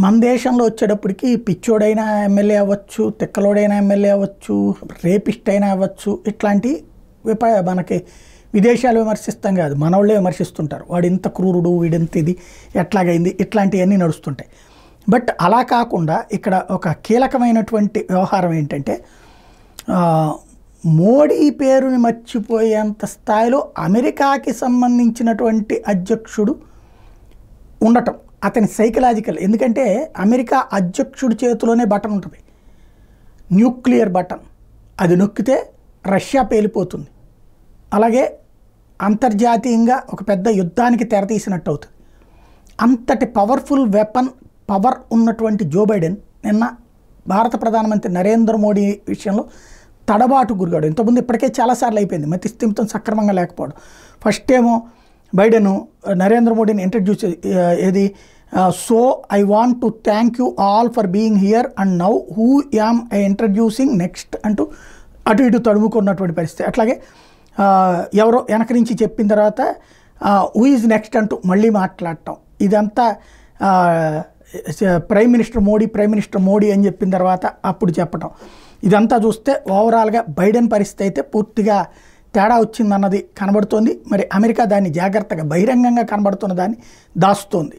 మన దేశంలో వచ్చేటప్పటికి పిచ్చోడైన ఎమ్మెల్యే అవ్వచ్చు, తిక్కలోడైన ఎమ్మెల్యే అవ్వచ్చు, రేపిస్ట్ అయినా అవ్వచ్చు, ఇట్లాంటి మనకి విదేశాలు విమర్శిస్తాం కాదు, మనోళ్ళే విమర్శిస్తుంటారు. వాడు ఇంత క్రూరుడు, వీడింత ఇది ఎట్లాగైంది, ఇట్లాంటివన్నీ నడుస్తుంటాయి. బట్ అలా కాకుండా ఇక్కడ ఒక కీలకమైనటువంటి వ్యవహారం ఏంటంటే మోడీ పేరుని మర్చిపోయేంత స్థాయిలో అమెరికాకి సంబంధించినటువంటి అధ్యక్షుడు ఉండటం అతని సైకలాజికల్. ఎందుకంటే అమెరికా అధ్యక్షుడి చేతిలోనే బటన్ ఉంటుంది, న్యూక్లియర్ బటన్. అది నొక్కితే రష్యా పేలిపోతుంది. అలాగే అంతర్జాతీయంగా ఒక పెద్ద యుద్ధానికి తెరతీసినట్టు అవుతుంది. అంతటి పవర్ఫుల్ వెపన్ పవర్ ఉన్నటువంటి జో బైడెన్ నిన్న భారత ప్రధానమంత్రి నరేంద్ర మోడీ విషయంలో తడబాటు గురిగాడు. ఇంతకుముందు ఇప్పటికే చాలాసార్లు అయిపోయింది మతిస్థిమితం సక్రమంగా లేకపోవడం. ఫస్ట్ ఏమో బైడెన్ నరేంద్ర మోడీని ఇంట్రడ్యూస్ ఏది so I want to thank you all for being here and now who am I introducing next అంటూ అటు ఇటు తడుముకున్నటువంటి పరిస్థితి. అట్లాగే ఎవరో వెనక నుంచి చెప్పిన తర్వాత హూ ఈజ్ నెక్స్ట్ అంటూ మళ్ళీ మాట్లాడటం. ఇదంతా ప్రైమ్ మినిస్టర్ మోడీ అని చెప్పిన తర్వాత అప్పుడు చెప్పటం. ఇదంతా చూస్తే ఓవరాల్గా బైడెన్ పరిస్థితి అయితే పూర్తిగా తేడా వచ్చిందన్నది కనబడుతోంది. మరి అమెరికా దాన్ని జాగ్రత్తగా బహిరంగంగా కనబడుతున్న దాన్ని దాస్తోంది.